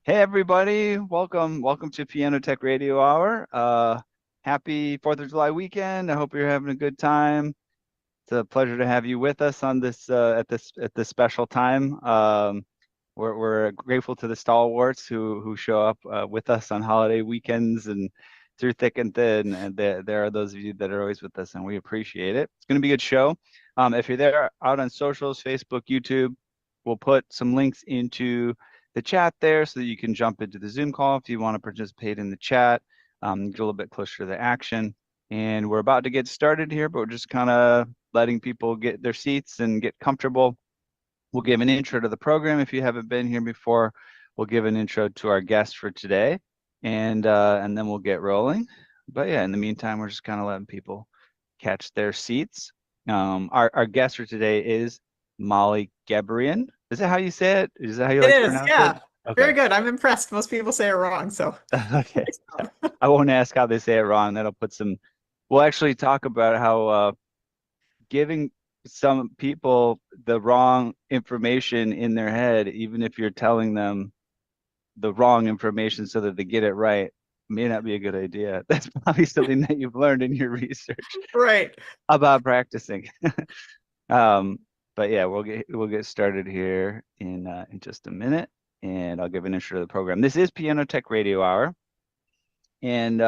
Hey everybody, welcome to Piano Tech Radio Hour. Happy 4th of July weekend. I hope you're having a good time. It's a pleasure to have you with us on this at this special time. We're grateful to the stalwarts who show up with us on holiday weekends and through thick and thin. And there are those of you that are always with us, and we appreciate it. It's going to be a good show. If you're there out on socials, Facebook, YouTube, we'll put some links into the chat there so that you can jump into the Zoom call if you want to participate in the chat, get a little bit closer to the action. And we're about to get started here, but we're just kind of letting people get their seats and get comfortable. We'll give an intro to the program if you haven't been here before. We'll give an intro to our guest for today, and then we'll get rolling. But yeah, in the meantime, we're just kind of letting people catch their seats. Our guest for today is Molly Gebrian. Is that how you say it? Is that how you It like to is, pronounce it? yeah. Okay. Very good. I'm impressed. Most people say it wrong, so Okay. nice job. I won't ask how they say it wrong. That'll put some. We'll actually talk about how giving some people the wrong information in their head, even if you're telling them the wrong information so that they get it right, may not be a good idea. That's probably something that you've learned in your research Right. about practicing. Um, but yeah, we'll get started here in just a minute, and I'll give an intro to the program. This is Piano Tech Radio Hour, and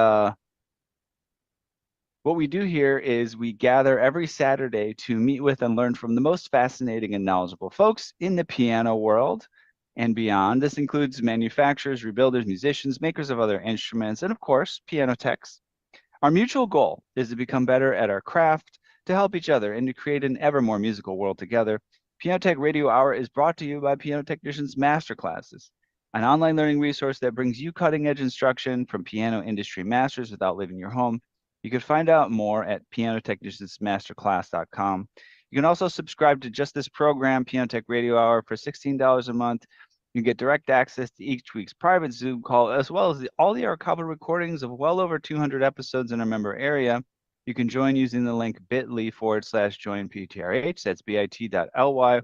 what we do here is we gather every Saturday to meet with and learn from the most fascinating and knowledgeable folks in the piano world and beyond. This includes manufacturers, rebuilders, musicians, makers of other instruments, and of course, piano techs. Our mutual goal is to become better at our craft, to help each other, and to create an ever more musical world together. Piano Tech Radio Hour is brought to you by Piano Technicians Masterclasses, an online learning resource that brings you cutting-edge instruction from piano industry masters without leaving your home. You can find out more at pianotechniciansmasterclass.com. You can also subscribe to just this program, Piano Tech Radio Hour, for $16 a month. You get direct access to each week's private Zoom call, as well as all the archival recordings of well over 200 episodes in our member area. You can join using the link bit.ly/join PTRH. That's bit.ly/join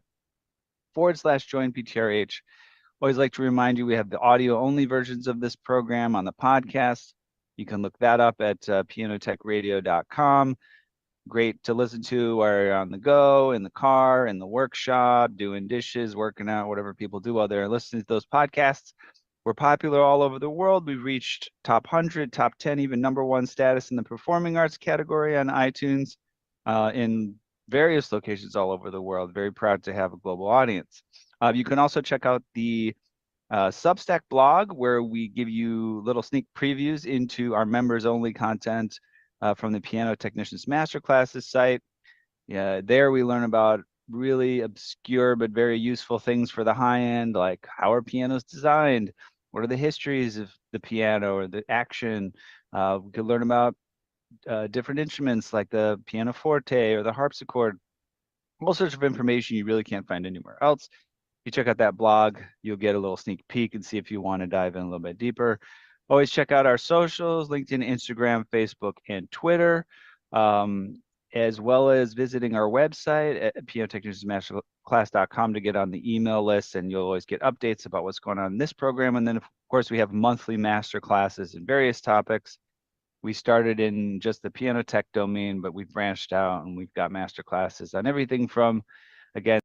PTRH. Always like to remind you we have the audio only versions of this program on the podcast. You can look that up at pianotechradio.com. Great to listen to while you're on the go, in the car, in the workshop, doing dishes, working out, whatever people do while they're listening to those podcasts. We're popular all over the world. We've reached top 100, top 10, even #1 status in the performing arts category on iTunes in various locations all over the world. Very proud to have a global audience. You can also check out the Substack blog, where we give you little sneak previews into our members only content from the Piano Technicians Masterclasses site. Yeah, there we learn about really obscure but very useful things for the high end, like how are pianos designed? What are the histories of the piano or the action? We could learn about different instruments like the pianoforte or the harpsichord. All sorts of information you really can't find anywhere else. You check out that blog, you'll get a little sneak peek and see if you want to dive in a little bit deeper. Always check out our socials, LinkedIn, Instagram, Facebook, and Twitter, um, as well as visiting our website at pianotechniciansmasterclass.com to get on the email list, and you'll always get updates about what's going on in this program. And then, of course, we have monthly master classes in various topics. We started in just the piano tech domain, but we've branched out and we've got master classes on everything from, again,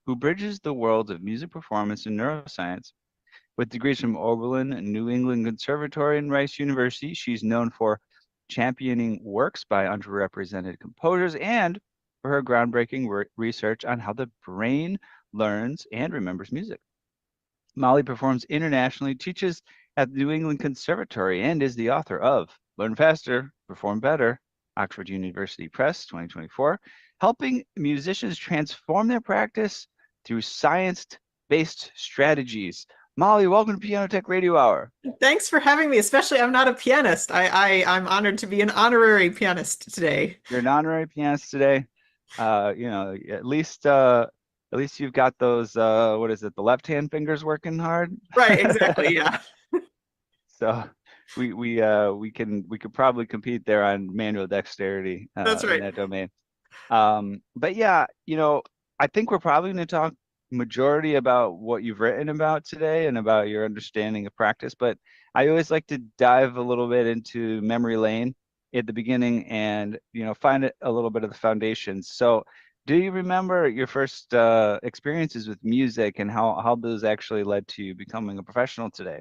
who bridges the worlds of music performance and neuroscience. With degrees from Oberlin and New England Conservatory and Rice University, she's known for championing works by underrepresented composers and for her groundbreaking research on how the brain learns and remembers music. Molly performs internationally, teaches at the New England Conservatory, and is the author of Learn Faster, Perform Better, Oxford University Press, 2024, helping musicians transform their practice through science-based strategies. Molly, welcome to Piano Tech Radio Hour. Thanks for having me, especially I'm not a pianist. I'm honored to be an honorary pianist today. You're an honorary pianist today. At least you've got those what is it, the left-hand fingers working hard? Right, exactly, yeah. So we could probably compete there on manual dexterity That's in right. that domain. But yeah, I think we're probably going to talk majority about what you've written about today and about your understanding of practice. But I always like to dive a little bit into memory lane at the beginning and find a little bit of the foundations. So do you remember your first experiences with music and how those actually led to you becoming a professional today?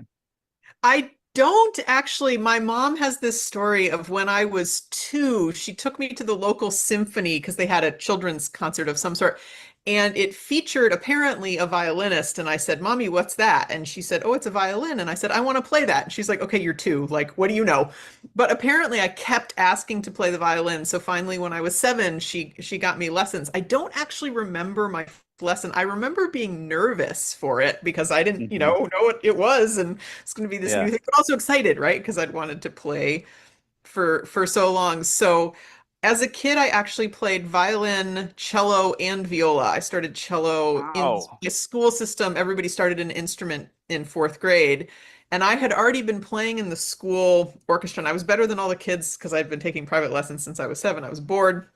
I don't actually. My mom has this story of when I was 2, she took me to the local symphony because they had a children's concert of some sort. And it featured apparently a violinist. And I said, Mommy, what's that? And she said, Oh, it's a violin. And I said, I want to play that. And she's like, Okay, you're 2. Like, what do you know? But apparently I kept asking to play the violin. So finally, when I was 7, she got me lessons. I don't actually remember my lesson. I remember being nervous for it because I didn't, Hmm. know what it was and it's going to be this new Yeah. thing, but also excited, right? Because I'd wanted to play for so long. So as a kid, I actually played violin, cello, and viola. I started cello in Wow. the school system. Everybody started an instrument in 4th grade. And I had already been playing in the school orchestra, and I was better than all the kids because I'd been taking private lessons since I was 7. I was bored.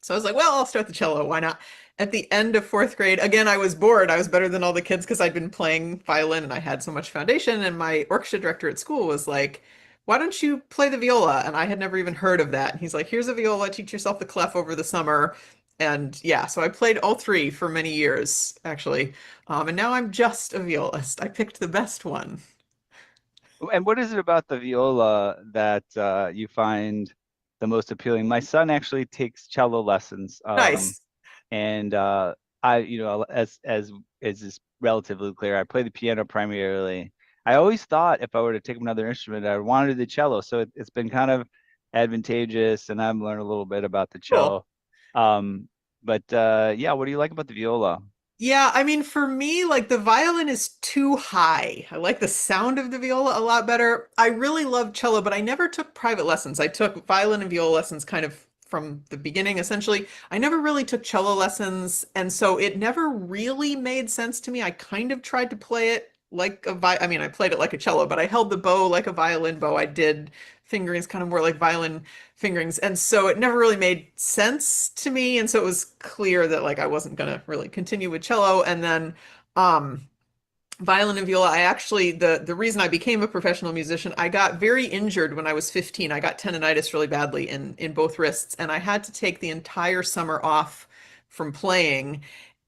So I was like, well, I'll start the cello. Why not? At the end of 4th grade, again, I was bored. I was better than all the kids because I'd been playing violin and I had so much foundation. And my orchestra director at school was like, why don't you play the viola? And I had never even heard of that. And he's like, here's a viola, teach yourself the clef over the summer. And yeah, so I played all 3 for many years, actually. And now I'm just a violist. I picked the best one. And what is it about the viola that you find the most appealing? My son actually takes cello lessons, Nice. and as is relatively clear, I play the piano primarily. I always thought if I were to take another instrument, I wanted the cello. So it's been kind of advantageous, and I've learned a little bit about the Cool. cello. But yeah, what do you like about the viola? Yeah, I mean, for me, like the violin is too high. I like the sound of the viola a lot better. I really love cello, but I never took private lessons. I took violin and viola lessons kind of from the beginning, essentially. I never really took cello lessons, and so it never really made sense to me. I kind of tried to play it like I mean, I played it like a cello, but I held the bow like a violin bow. I did fingerings kind of more like violin fingerings. And so it never really made sense to me. And so it was clear that like I wasn't gonna really continue with cello. And then um violin and viola, I actually the reason I became a professional musician, I got very injured when I was 15. I got tendonitis really badly in both wrists, and I had to take the entire summer off from playing.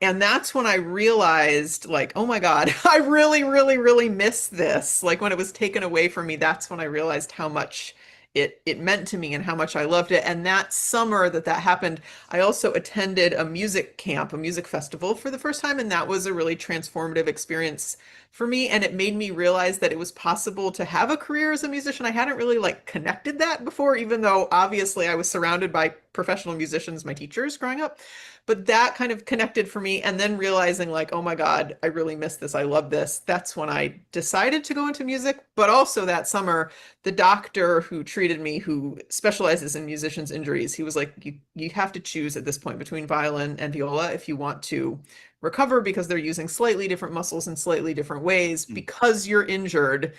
And that's when I realized, like, oh my God, I really, really, really miss this. Like when it was taken away from me, that's when I realized how much it meant to me and how much I loved it. And that summer that happened, I also attended a music camp, a music festival for the first time, and that was a really transformative experience for me. And it made me realize that it was possible to have a career as a musician. I hadn't really like connected that before, even though obviously I was surrounded by professional musicians, my teachers growing up. But that kind of connected for me. And then realizing, like, oh my God, I really miss this. I love this. That's when I decided to go into music. But also that summer, the doctor who treated me, who specializes in musicians' injuries, he was like, you have to choose at this point between violin and viola if you want to recover because they're using slightly different muscles in slightly different ways. Mm. Because you're injured,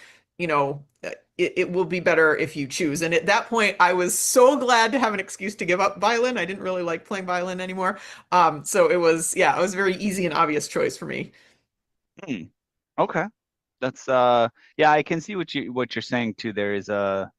it will be better if you choose. And at that point, I was so glad to have an excuse to give up violin. I didn't really like playing violin anymore. So it was, yeah, it was a very easy and obvious choice for me. Hmm. Okay. That's yeah, I can see what you're saying too. There is a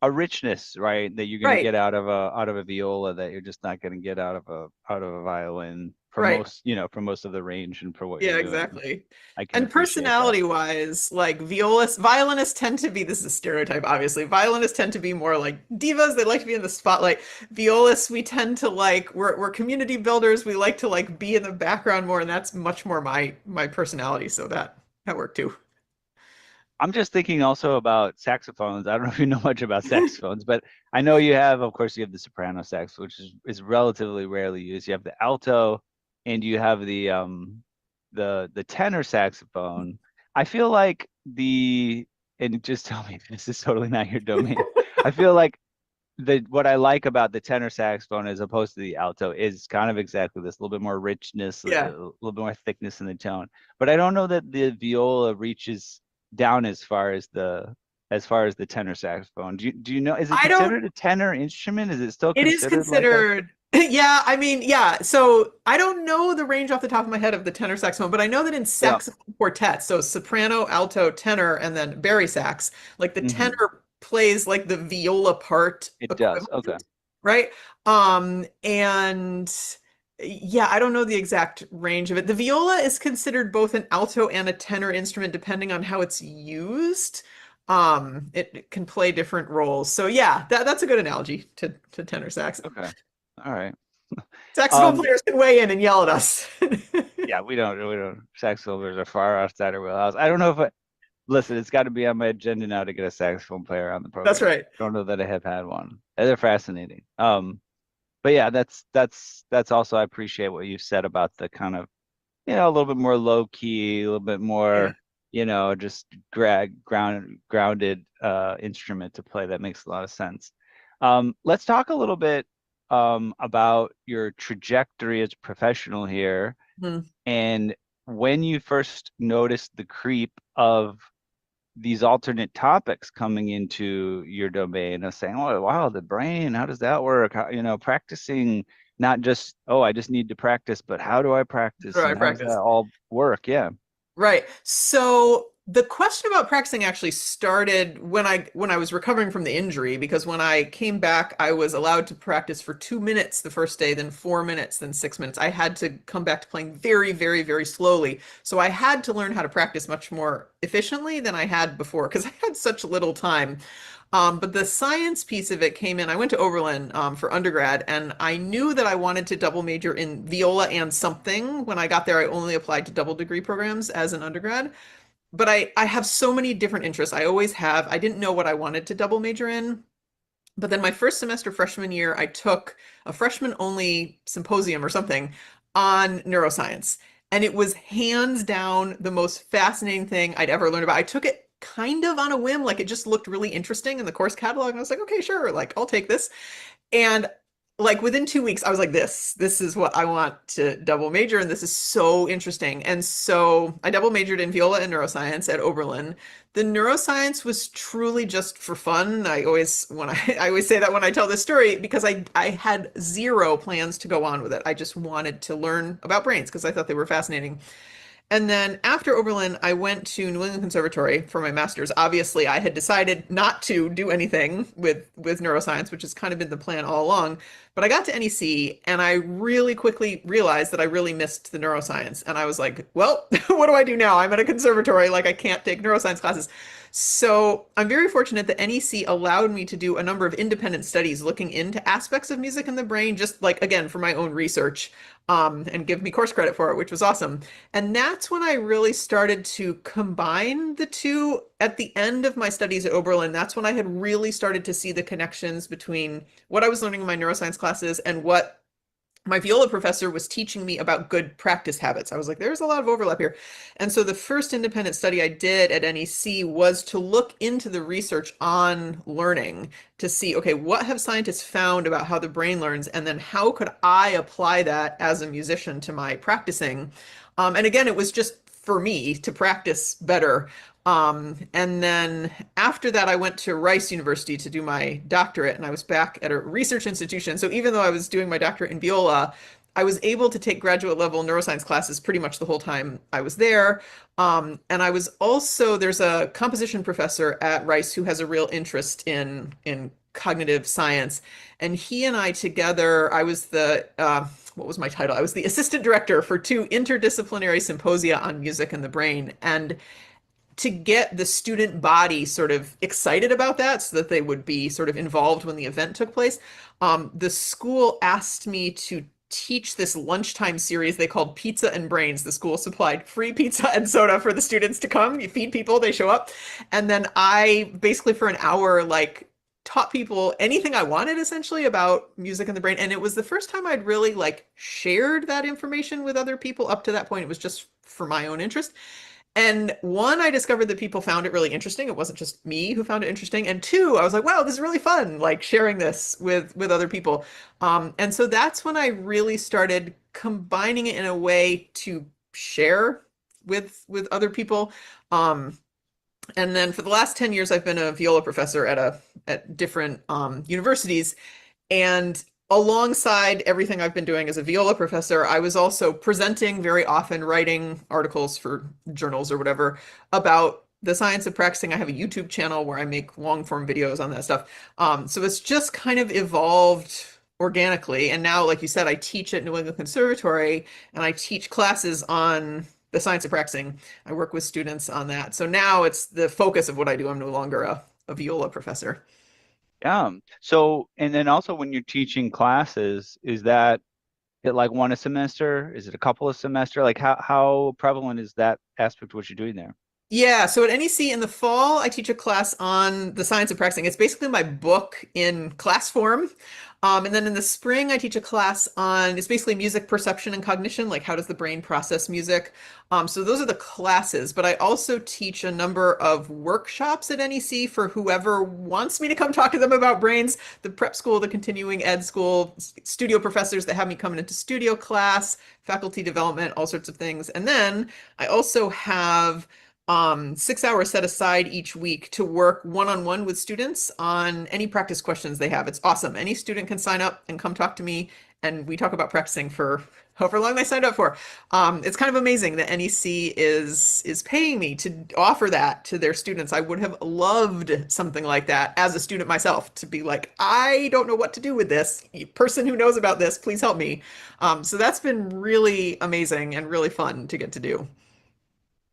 richness, right, that you're gonna Right. get out of a viola that you're just not gonna get out of a violin. Right. for most of the range and for what you're Yeah, doing. exactly. I can And appreciate that. personality wise, like violinists tend to be, this is a stereotype, obviously. Violinists tend to be more like divas. They like to be in the spotlight. Violists, we tend to like, we're community builders. We like to like be in the background more, and that's much more my personality. So that worked too. I'm just thinking also about saxophones. I don't know if you know much about saxophones, but I know you have, of course, you have the soprano sax, which is relatively rarely used. You have the alto, and you have the tenor saxophone. I feel like and just tell me if this is totally not your domain. I feel like the what I like about the tenor saxophone as opposed to the alto is kind of exactly this, a little bit more richness, a Yeah. little bit more thickness in the tone. But I don't know that the viola reaches down as far as the tenor saxophone. Do you know, is it I don't considered a tenor instrument? Is it still It is considered like a considered, yeah, I mean, yeah. So I don't know the range off the top of my head of the tenor saxophone, but I know that in yeah, saxophone quartets, so soprano, alto, tenor, and then bari sax, like the hmm tenor plays like the viola part it does. Okay. equivalent, right? And yeah, I don't know the exact range of it. The viola is considered both an alto and a tenor instrument depending on how it's used. It can play different roles. So yeah, that's a good analogy to tenor sax. Okay. All right. Saxophone Um, players can weigh in and yell at us. yeah, we don't saxophoners are far outside our wheelhouse. I don't know if listen, it's got to be on my agenda now to get a saxophone player on the That's program. right. Don't know that I have had one. They're fascinating. But yeah, that's also I appreciate what you said about the kind of a little bit more low key, a little bit Yeah. more just grounded instrument to play. That makes a lot of sense. Let's talk a little bit about your trajectory as a professional here Hmm. and when you first noticed the creep of these alternate topics coming into your domain of saying, oh, wow, the brain, how does that work? How, practicing not just, oh, I just need to practice, but how do I How practice do I and how does practice? that all work? Yeah. Right. So the question about practicing actually started when I was recovering from the injury, because when I came back, I was allowed to practice for 2 minutes the first day, then 4 minutes, then 6 minutes. I had to come back to playing very, very, very slowly. So I had to learn how to practice much more efficiently than I had before because I had such little time. But the science piece of it came in. I went to Oberlin for undergrad, and I knew that I wanted to double major in viola and something. When I got there, I only applied to double degree programs as an undergrad. But I have so many different interests. I always have. I didn't know what I wanted to double major in. But then my first semester freshman year, I took a freshman only symposium or something on neuroscience. And it was hands down the most fascinating thing I'd ever learned about. I took it kind of on a whim, like it just looked really interesting in the course catalog. And I was like, okay, sure, like I'll take this. And like within 2 weeks, I was like, this is what I want to double major, and this is so interesting. And so I double majored in viola and neuroscience at Oberlin. The neuroscience was truly just for fun. I always say that when I tell this story because I had zero plans to go on with it. I just wanted to learn about brains because I thought they were fascinating. And then after Oberlin, I went to New England Conservatory for my master's. Obviously, I had decided not to do anything with neuroscience, which has kind of been the plan all along. But I got to NEC and I really quickly realized that I really missed the neuroscience. And I was like, well, what do I do now? I'm at a conservatory, like I can't take neuroscience classes. So I'm very fortunate that NEC allowed me to do a number of independent studies looking into aspects of music in the brain, just like again for my own research, and give me course credit for it, which was awesome. And that's when I really started to combine the two at the end of my studies at Oberlin. That's when I had really started to see the connections between what I was learning in my neuroscience classes and what my viola professor was teaching me about good practice habits. I was like, there's a lot of overlap here. And so the first independent study I did at NEC was to look into the research on learning to see, okay, what have scientists found about how the brain learns? And then how could I apply that as a musician to my practicing? And again, it was just for me to practice better. And then after that, I went to Rice University to do my doctorate, and I was back at a research institution. So even though I was doing my doctorate in viola, I was able to take graduate level neuroscience classes pretty much the whole time I was there. And I was also, there's a composition professor at Rice who has a real interest in cognitive science. And he and I together, I was what was my title? I was the assistant director for two interdisciplinary symposia on music and the brain. And to get the student body sort of excited about that so that they would be sort of involved when the event took place, the school asked me to teach this lunchtime series they called Pizza and Brains. The school supplied free pizza and soda for the students to come. You feed people, they show up. And then I basically for an hour, like taught people anything I wanted essentially about music and the brain. And it was the first time I'd really like shared that information with other people. Up to that point, it was just for my own interest. And one, I discovered that people found it really interesting. It wasn't just me who found it interesting. And two, I was like, wow, this is really fun, like sharing this with other people. And so that's when I really started combining it in a way to share with other people. And then for the last 10 years, I've been a viola professor at different universities. And alongside everything I've been doing as a viola professor, I was also presenting very often, writing articles for journals or whatever about the science of practicing. I have a YouTube channel where I make long form videos on that stuff. So it's just kind of evolved organically. And now, like you said, I teach at New England Conservatory and I teach classes on the science of practicing. I work with students on that. So now it's the focus of what I do. I'm no longer a viola professor. Yeah. So, and then also when you're teaching classes, is that it like one a semester? Is it a couple of semester? Like how prevalent is that aspect of what you're doing there? Yeah, so at NEC in the fall, I teach a class on the science of practicing. It's basically my book in class form. And then in the spring, I teach a class on, it's basically music perception and cognition, like how does the brain process music? So those are the classes, but I also teach a number of workshops at NEC for whoever wants me to come talk to them about brains, the prep school, the continuing ed school, studio professors that have me coming into studio class, faculty development, all sorts of things. And then I also have 6 hours set aside each week to work one-on-one with students on any practice questions they have. It's awesome. Any student can sign up and come talk to me, and we talk about practicing for however long they signed up for. It's kind of amazing that NEC is paying me to offer that to their students. I would have loved something like that as a student myself, to be like, I don't know what to do with this. Person who knows about this, please help me. So that's been really amazing and really fun to get to do.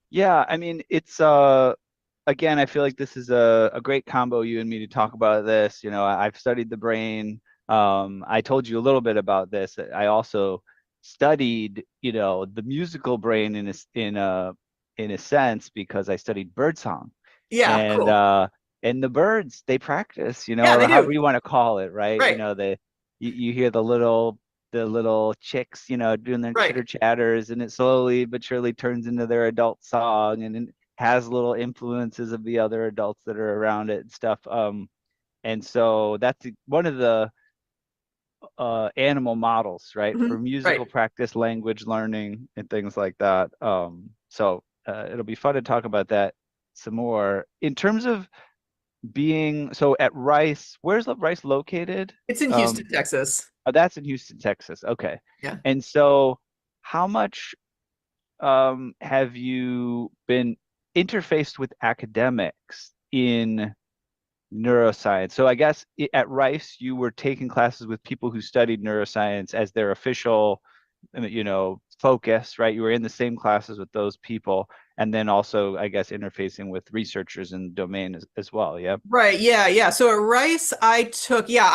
Yeah, I mean, it's again, I feel like this is a great combo, you and me, to talk about this. You know, I've studied the brain. I told you a little bit about this. I also studied, you know, the musical brain in a sense because I studied birdsong. Yeah, And cool. uh and the birds, they practice, you know, Yeah, or they however do. you want to call it, right? You Right, know, you hear the little chicks, you know, doing their right. chitter chatters, and it slowly but surely turns into their adult song, and it has little influences of the other adults that are around it and stuff. And so that's one of the animal models, right, for Right. musical practice, language learning, and things like that. So it'll be fun to talk about that some more. In terms of being so at Rice, where's Rice located? It's in Um, Houston, Texas. oh, that's in Houston, Texas. Okay. Yeah. And so how much have you been interfaced with academics in neuroscience? So I guess at Rice, you were taking classes with people who studied neuroscience as their official, you know, focus, right? You were in the same classes with those people, and then also, I guess, interfacing with researchers in the domain as well. Yeah. Right. Yeah. Yeah. So at Rice, I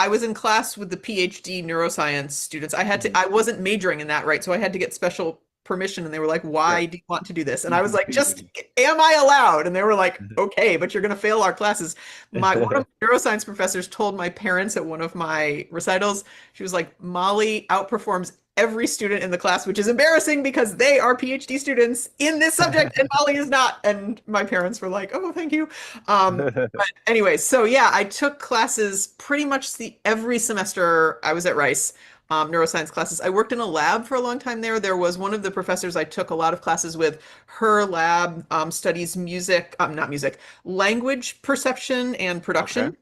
was in class with the PhD neuroscience students. Mhm. I wasn't majoring in that, right? So I had to get special permission and they were like, why do you want to do this? And I was like, just, am I allowed? And they were like, okay, but you're going to fail our classes. One of my neuroscience professors told my parents at one of my recitals, she was like, Molly outperforms every student in the class, which is embarrassing because they are PhD students in this subject and Molly is not. And my parents were like, oh, thank you. But anyway, so yeah, I took classes pretty much every semester I was at Rice, neuroscience classes. I worked in a lab for a long time there. There was one of the professors I took a lot of classes with. Her lab studies music, not music, language perception and Okay, production.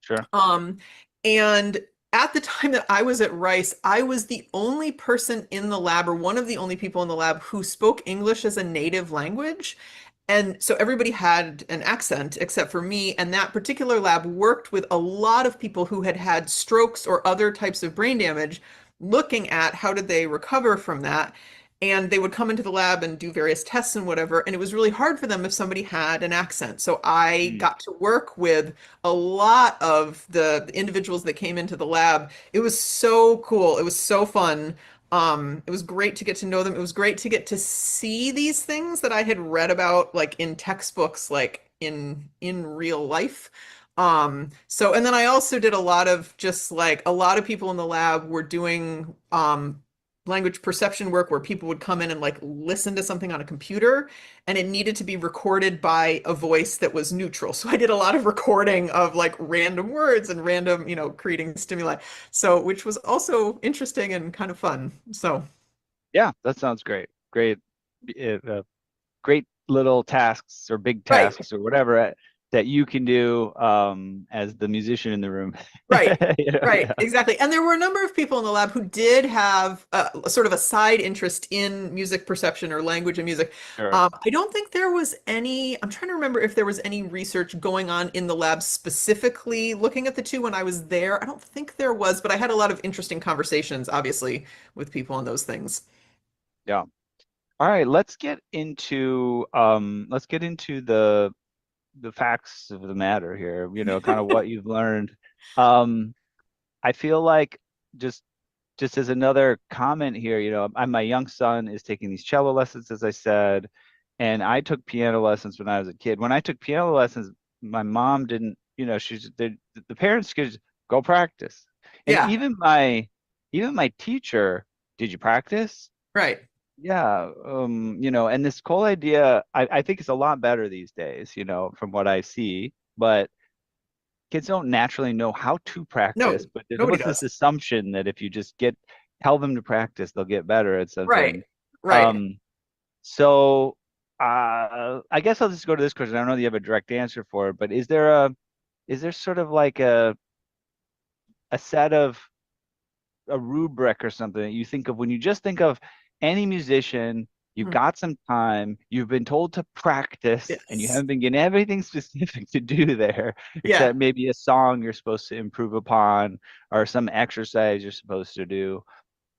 sure. Um, and at the time that I was at Rice, I was the only person in the lab, or one of the only people in the lab who spoke English as a native language. And so everybody had an accent except for me. And that particular lab worked with a lot of people who had had strokes or other types of brain damage, looking at how did they recover from that. And they would come into the lab and do various tests and whatever. And it was really hard for them if somebody had an accent. So I Mm. got to work with a lot of the individuals that came into the lab. It was so cool. It was so fun. It was great to get to know them. It was great to get to see these things that I had read about like in textbooks, like in real life. So and then I also did a lot of just like a lot of people in the lab were doing language perception work where people would come in and like listen to something on a computer and it needed to be recorded by a voice that was neutral. So I did a lot of recording of like random words and random, creating stimuli. So, which was also interesting and kind of fun. So, Yeah, that sounds great. Great, great little tasks or big right, tasks or whatever that you can do as the musician in the room. right, right, Yeah, exactly. And there were a number of people in the lab who did have sort of a side interest in music perception or language and music. sure. I don't think there was any, I'm trying to remember if there was any research going on in the lab specifically looking at the two when I was there. I don't think there was, but I had a lot of interesting conversations, obviously, with people on those things. Yeah. All right, let's get into the facts of the matter here, kind of what you've learned. Um, I feel like just just as another comment here, my young son is taking these cello lessons, as I said, and I took piano lessons when I was a kid. When I took piano lessons, my mom didn't, the parents could just go practice. And Yeah, even my teacher, did you practice? right. Yeah, and this whole idea, I think it's a lot better these days, from what I see, but kids don't naturally know how to practice, No, but there's nobody almost this does. assumption that if you just tell them to practice, they'll get better at Right, something. right. Um, so I guess I'll just go to this question. I don't know that you have a direct answer for it, but is there sort of like a set of a rubric or something that you think of when you just think of any musician, you've Mhm. got some time, you've been told to practice, and you Yes. haven't been getting everything specific to do there, Yeah, except maybe a song you're supposed to improve upon or some exercise you're supposed to do.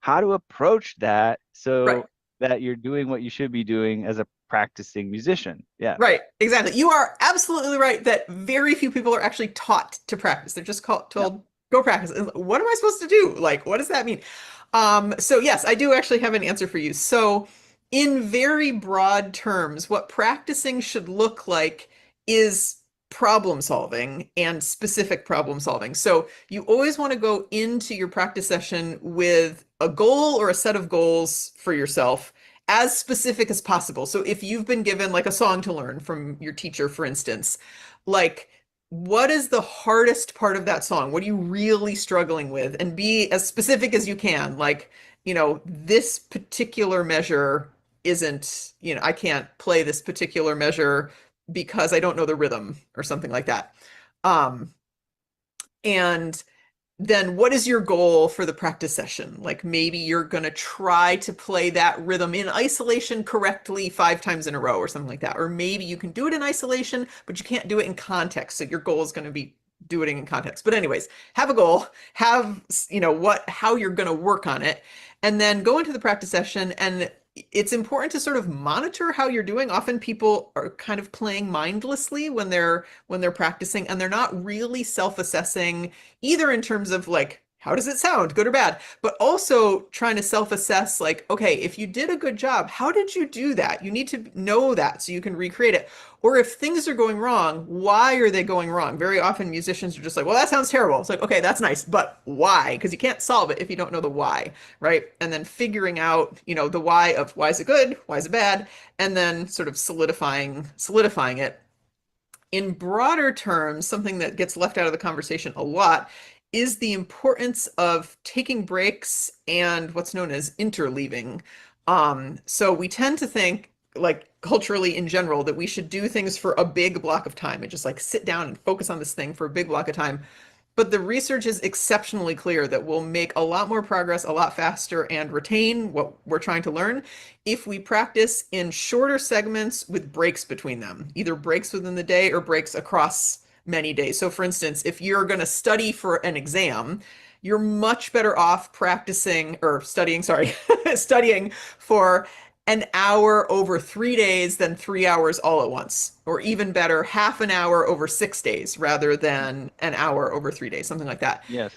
How to approach that right. so that you're doing what you should be doing as a practicing musician. Yeah. Right, exactly. You are absolutely right that very few people are actually taught to practice. They're just Yep. told, go practice. And what am I supposed to do? Like, what does that mean? So yes, I do actually have an answer for you. So in very broad terms, what practicing should look like is problem solving and specific problem solving. So you always want to go into your practice session with a goal or a set of goals for yourself as specific as possible. So if you've been given like a song to learn from your teacher, for instance, like what is the hardest part of that song? What are you really struggling with? And be as specific as you can. Like, this particular measure isn't, I can't play this particular measure because I don't know the rhythm or something like that. Um, and then what is your goal for the practice session? Like maybe you're going to try to play that rhythm in isolation correctly 5 times in a row or something like that. Or maybe you can do it in isolation, but you can't do it in context. So your goal is going to be do it in context. But anyways, have a goal, have, how you're going to work on it, and then go into the practice session. And it's important to sort of monitor how you're doing. Often people are kind of playing mindlessly when they're practicing and they're not really self-assessing either in terms of like, how does it sound, good or bad, but also trying to self-assess like, okay, if you did a good job, how did you do that? You need to know that so you can recreate it. Or if things are going wrong, why are they going wrong? Very often musicians are just like, well, that sounds terrible. It's like, okay, that's nice, but why? Because you can't solve it if you don't know the why, right? And then figuring out, the why of why is it good, why is it bad, and then sort of solidifying it in broader terms, something that gets left out of the conversation a lot is the importance of taking breaks and what's known as interleaving. So we tend to think, like culturally in general, that we should do things for a big block of time and just like sit down and focus on this thing for a big block of time. but the research is exceptionally clear that we'll make a lot more progress a lot faster and retain what we're trying to learn if we practice in shorter segments with breaks between them, either breaks within the day or breaks across many days. So for instance, if you're going to study for an exam, you're much better off practicing or studying, sorry, studying for an hour over 3 days than 3 hours all at once. Or even better, half an hour over 6 days rather than an hour over 3 days, something like that. Yes.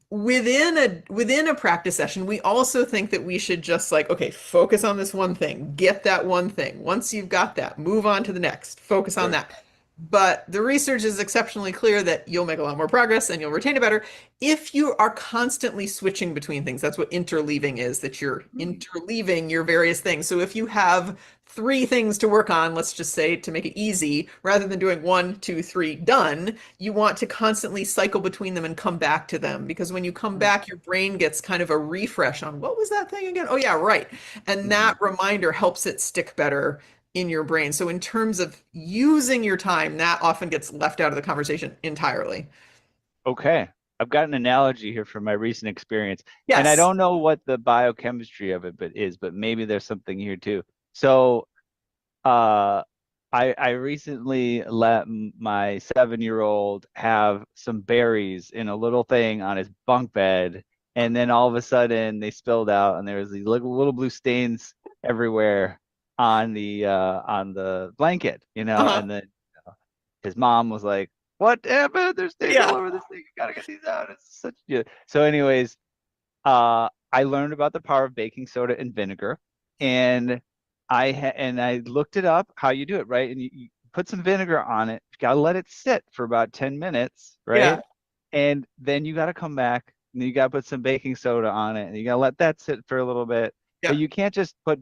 Within a practice session, we also think that we should just like, okay, focus on this one thing, get that one thing. Once you've got that, move on to the next, focus on Sure. that. But the research is exceptionally clear that you'll make a lot more progress and you'll retain it better if you are constantly switching between things. That's what interleaving is, that you're interleaving your various things. So if you have 3 things to work on, let's just say to make it easy, rather than doing 1, 2, 3, done, you want to constantly cycle between them and come back to them. Because when you come back, your brain gets kind of a refresh on what was that thing again? Oh, yeah, right. And Mhm. that reminder helps it stick better in your brain. So in terms of using your time, that often gets left out of the conversation entirely. Okay. I've got an analogy here from my recent experience, and I Yes. don't know what the biochemistry of it but maybe there's something here too. So, uh, I recently let my 7-year-old have some berries in a little thing on his bunk bed, and then all of a sudden they spilled out, and there was these little blue stains everywhere on the blanket, Uh-huh. and then his mom was like, "What happened? There's stains all Yeah. over this thing. You gotta get these out." It's such yeah. So, anyways, I learned about the power of baking soda and vinegar, and I looked it up how you do it, right? And you put some vinegar on it. You gotta let it sit for about 10 minutes, Yeah. right? And then you gotta come back and you gotta put some baking soda on it, and you gotta let that sit for a little bit. But Yeah. you can't just put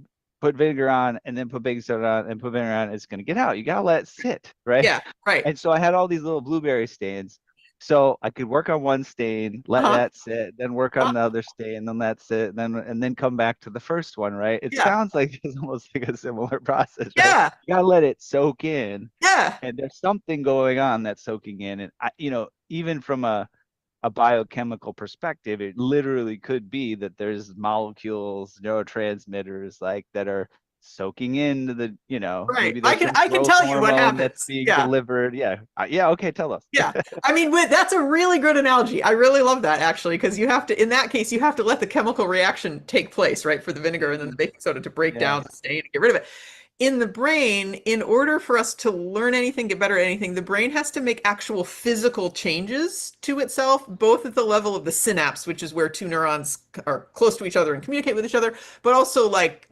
vinegar on and then put baking soda on and put vinegar on. It's gonna get out. You gotta let it sit, right? Yeah. Right. And so I had all these little blueberry stains. So I could work on one stain, let Uh-huh. that sit, then work on Uh-huh. the other stain, then that's it, and then come back to the first one, right? It Yeah. sounds like it's almost like a similar process, right? Yeah. You gotta let it soak in, Yeah. and there's something going on that's soaking in. And even from a biochemical perspective, it literally could be that there's molecules, neurotransmitters like that are soaking into Right. maybe I there's can some I can growth tell you what hormone that's happens. being Yeah. delivered. Yeah. Yeah. Okay. Tell us. Yeah. I mean, that's a really good analogy. I really love that actually, because you have to, in that case, you have to let the chemical reaction take place, right, for the vinegar and then the Mhm. baking soda to break down the Yes. stain and get rid of it. In the brain, in order for us to learn anything, get better at anything, the brain has to make actual physical changes to itself, both at the level of the synapse, which is where 2 neurons are close to each other and communicate with each other, but also like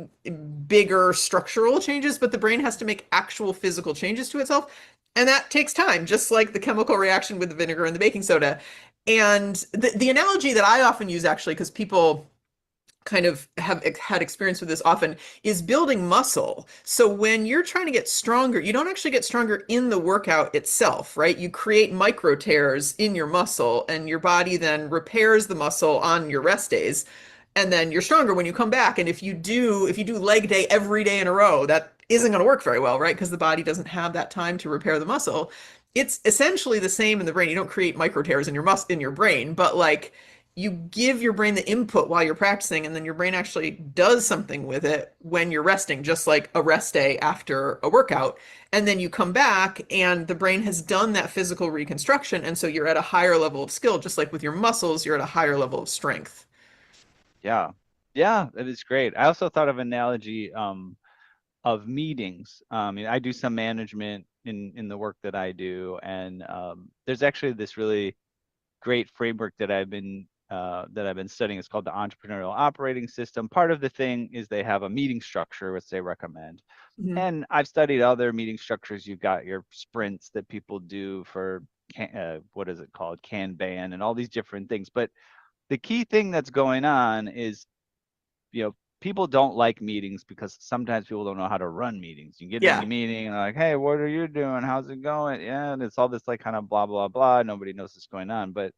bigger structural changes. But the brain has to make actual physical changes to itself. And that takes time, just like the chemical reaction with the vinegar and the baking soda. And the analogy that I often use, actually, because people kind of have had experience with this often, is building muscle. So when you're trying to get stronger, you don't actually get stronger in the workout itself, right? You create micro tears in your muscle, and your body then repairs the muscle on your rest days. And then you're stronger when you come back. And if you do leg day every day in a row, that isn't going to work very well, right? Because the body doesn't have that time to repair the muscle. It's essentially the same in the brain. You don't create micro tears in your brain, but like you give your brain the input while you're practicing, and then your brain actually does something with it when you're resting, just like a rest day after a workout. And then you come back and the brain has done that physical reconstruction. And so you're at a higher level of skill, just like with your muscles, you're at a higher level of strength. Yeah. Yeah. That is great. I also thought of an analogy of meetings. I do some management in the work that I do, and there's actually this really great framework that I've been studying. It's called the entrepreneurial operating system. Part of the thing is they have a meeting structure, which they recommend. Mhm. And I've studied other meeting structures. You've got your sprints that people do for what is it called, Kanban, and all these different things. But the key thing that's going on is, people don't like meetings because sometimes people don't know how to run meetings. You get in Yeah. a meeting and like, hey, what are you doing? How's it going? Yeah, and it's all this like kind of blah blah blah. Nobody knows what's going on. But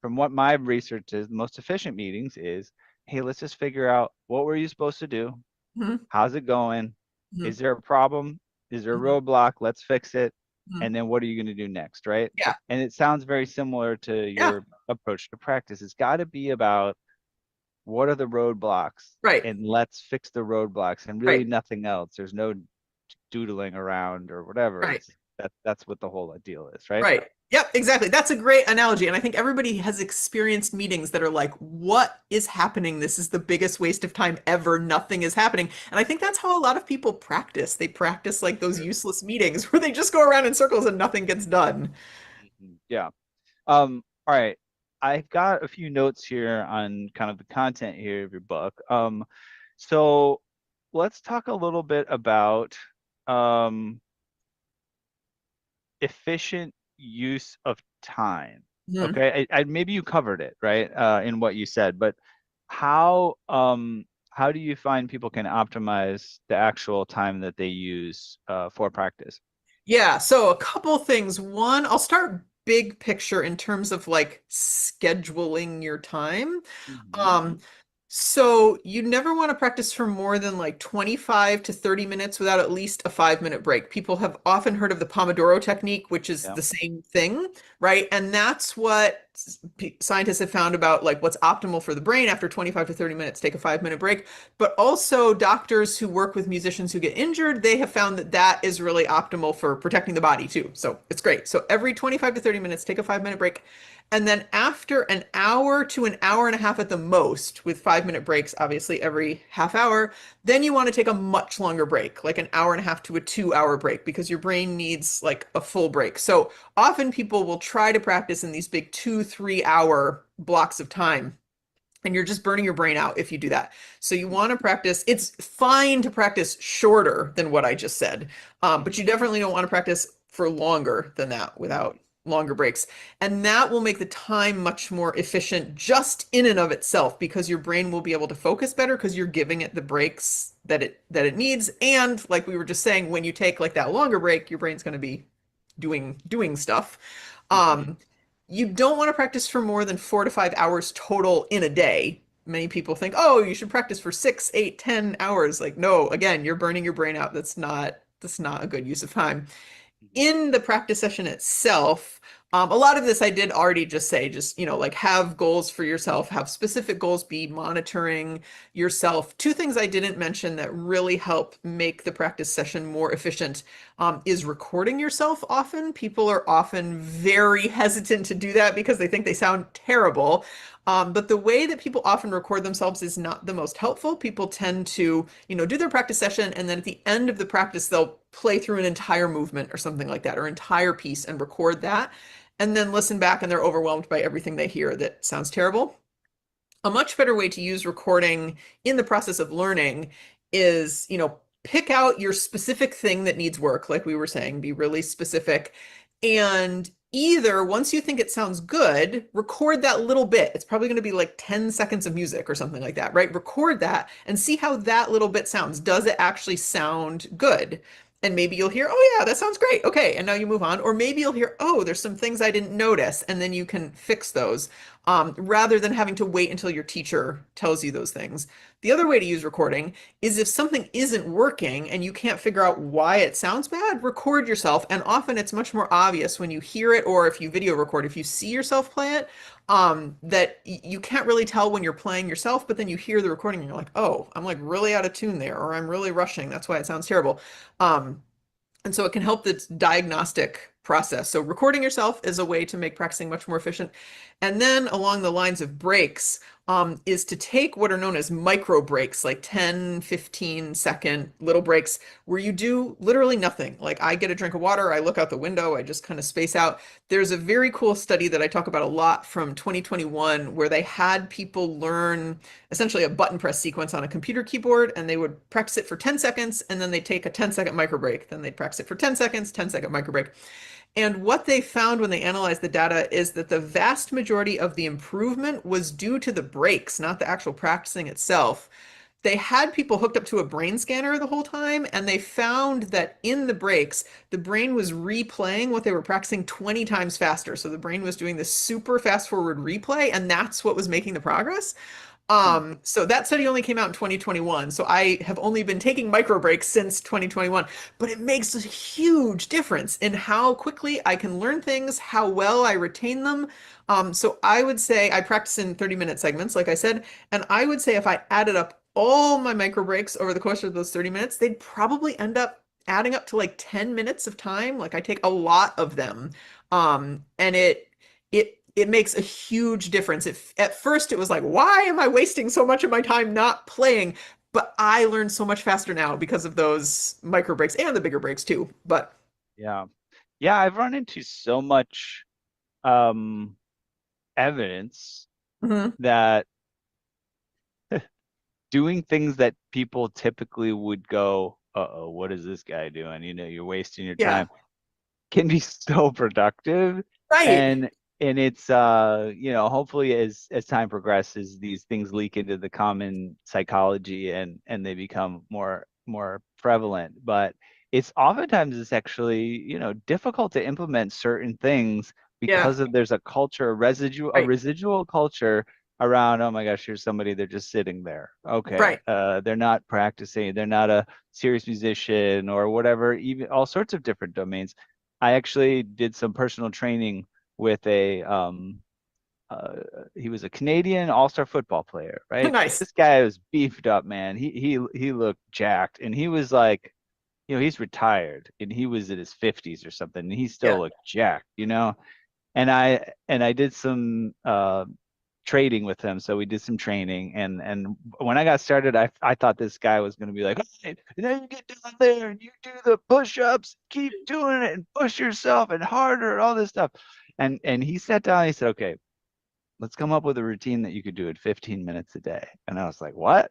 from what my research is, the most efficient meetings is, hey, let's just figure out what were you supposed to do? Mhm. How's it going? Mhm. Is there a problem? Is there a Mhm. roadblock? Let's fix it. Mhm. and then what are you going to do next, right? Yeah. And it sounds very similar to Yeah. your approach to practice. It's got to be about what are the roadblocks, Right. and let's fix the roadblocks, and really Right. nothing else. There's no doodling around or whatever. Right. It's that's what the whole deal is, right? Right. Yep, exactly. That's a great analogy. And I think everybody has experienced meetings that are like, what is happening? This is the biggest waste of time ever. Nothing is happening. And I think that's how a lot of people practice. They practice like those useless meetings where they just go around in circles and nothing gets done. Yeah. All right. I've got a few notes here on kind of the content here of your book. So let's talk a little bit about um, efficient use of time. Mhm. Okay, maybe you covered it, right, in what you said, but how how do you find people can optimize the actual time that they use for practice? Yeah, so a couple things. One, I'll start big picture in terms of like scheduling your time. Hmm. Um, so you never want to practice for more than like 25 to 30 minutes without at least a 5 minute break. People have often heard of the Pomodoro technique, which is Yeah. the same thing, right? And that's what scientists have found about like what's optimal for the brain after 25 to 30 minutes, take a 5 minute break. But also doctors who work with musicians who get injured, they have found that that is really optimal for protecting the body too. So it's great. So every 25 to 30 minutes, take a 5 minute break. And then after an hour to an hour and a half at the most, with 5 minute breaks, obviously every half hour, then you want to take a much longer break, like an hour and a half to a 2 hour break, because your brain needs like a full break. So often people will try to practice in these big 2, 3 hour blocks of time. And you're just burning your brain out if you do that. So you want to practice. It's fine to practice shorter than what I just said, but you definitely don't want to practice for longer than that without longer breaks. And that will make the time much more efficient just in and of itself because your brain will be able to focus better because you're giving it the breaks that it needs. And like we were just saying, when you take like that longer break, your brain's going to be doing stuff. Hmm. Um, you don't want to practice for more than 4 to 5 hours total in a day. Many people think, oh, you should practice for 6, 8, 10 hours. Like, no, again, you're burning your brain out. That's not a good use of time. In the practice session itself, a lot of this I did already just say, just, like have goals for yourself, have specific goals, be monitoring yourself. Two things I didn't mention that really help make the practice session more efficient is recording yourself often. People are often very hesitant to do that because they think they sound terrible. But the way that people often record themselves is not the most helpful. People tend to, do their practice session, and then at the end of the practice, they'll play through an entire movement or something like that, or entire piece and record that, and then listen back and they're overwhelmed by everything they hear that sounds terrible. A much better way to use recording in the process of learning is, pick out your specific thing that needs work, like we were saying, be really specific. And either once you think it sounds good, record that little bit. It's probably going to be like 10 seconds of music or something like that, right? Record that and see how that little bit sounds. Does it actually sound good? And maybe you'll hear, oh yeah, that sounds great. Okay. And now you move on. Or maybe you'll hear, oh, there's some things I didn't notice. And then you can fix those rather than having to wait until your teacher tells you those things. The other way to use recording is if something isn't working and you can't figure out why it sounds bad, record yourself. And often it's much more obvious when you hear it or if you video record, if you see yourself play it, that you can't really tell when you're playing yourself, but then you hear the recording and you're like, oh, I'm like really out of tune there, or I'm really rushing. That's why it sounds terrible. And so it can help the diagnostic process. So recording yourself is a way to make practicing much more efficient. And then along the lines of breaks, is to take what are known as micro breaks, like 10, 15-second little breaks where you do literally nothing. Like I get a drink of water, I look out the window, I just kind of space out. There's a very cool study that I talk about a lot from 2021 where they had people learn essentially a button press sequence on a computer keyboard, and they would practice it for 10 seconds, and then they'd take a 10-second micro break. Then they'd practice it for 10 seconds, 10-second micro break. And what they found when they analyzed the data is that the vast majority of the improvement was due to the breaks, not the actual practicing itself. They had people hooked up to a brain scanner the whole time, and they found that in the breaks, the brain was replaying what they were practicing 20 times faster. So the brain was doing this super fast forward replay, and that's what was making the progress. Hmm. So that study only came out in 2021. So I have only been taking micro breaks since 2021, but it makes a huge difference in how quickly I can learn things, how well I retain them. So I would say I practice in 30-minute segments, like I said, and I would say if I added up all my micro breaks over the course of those 30 minutes, they'd probably end up adding up to like 10 minutes of time. Like I take a lot of them. And it makes a huge difference. At first it was like, why am I wasting so much of my time not playing? But I learn so much faster now because of those micro breaks and the bigger breaks too. But Yeah. Yeah, I've run into so much um evidence mhm. that doing things that people typically would go, uh-oh, what is this guy doing? You're wasting your Yeah, time, can be so productive. right. And it's hopefully as time progresses, these things leak into the common psychology and they become more prevalent. But it's actually, difficult to implement certain things Yeah, because of there's a culture, a right, residual culture around, oh my gosh, here's somebody, they're just sitting there. Okay. right. They're not practicing, they're not a serious musician or whatever, even all sorts of different domains. I actually did some personal training with uh, he was a Canadian all-star football player, right? Nice. This guy was beefed up, man. He looked jacked, and he was like, he's retired, and he was in his 50s or something, and he still Yeah. looked jacked. And I did some trading with him. So we did some training, and when I got started, I thought this guy was going to be like, "Hey, and then you get down there and you do the push-ups, keep doing it, and push yourself and harder, and all this stuff." And he sat down. And he said, "Okay, let's come up with a routine that you could do in 15 minutes a day." And I was like, "What?"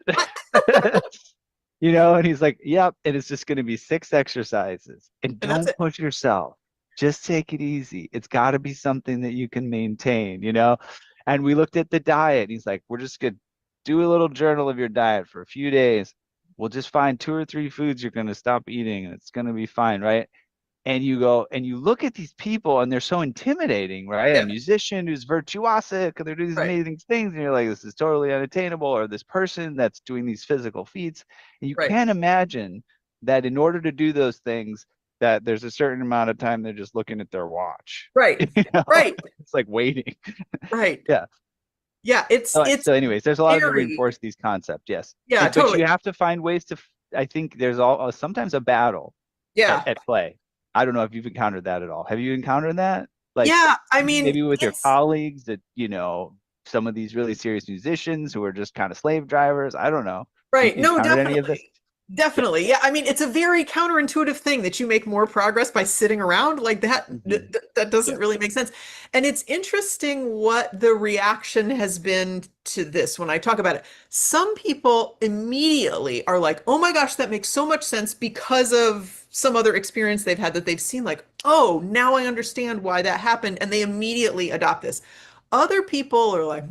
And he's like, "Yep, and it's just going to be 6 exercises, and And that's don't it. push yourself. Just take it easy. It's got to be something that you can maintain." And we looked at the diet. He's like, "We're just going to do a little journal of your diet for a few days. We'll just find 2 or 3 foods you're going to stop eating, and it's going to be fine, right?" And you go and you look at these people and they're so intimidating, right? A Yeah, musician who's virtuosic and they're doing these right. amazing things, and you're like, this is totally unattainable. Or this person that's doing these physical feats, and you Right. can't imagine that in order to do those things, that there's a certain amount of time they're just looking at their watch. Right. you know Right. it's like waiting. Right. Yeah. Yeah, it's So anyways, there's a lot to scary. reinforce these concepts, yes. Yeah, But totally. you have to find ways to I think there's sometimes a battle at, Yeah. at play. I don't know if you've encountered that at all. Have you encountered that? Like Yeah, I mean, maybe with your it's colleagues, that, some of these really serious musicians who are just kind of slave drivers. I don't know. You right. No, encountered any of this? definitely. Definitely. Yeah, I mean, it's a very counterintuitive thing that you make more progress by sitting around like that. Hmm. That doesn't Yeah. really make sense. And it's interesting what the reaction has been to this when I talk about it. Some people immediately are like, "Oh my gosh, that makes so much sense," because of some other experience they've had that they've seen, like, "Oh, now I understand why that happened," and they immediately adopt this. Other people are like,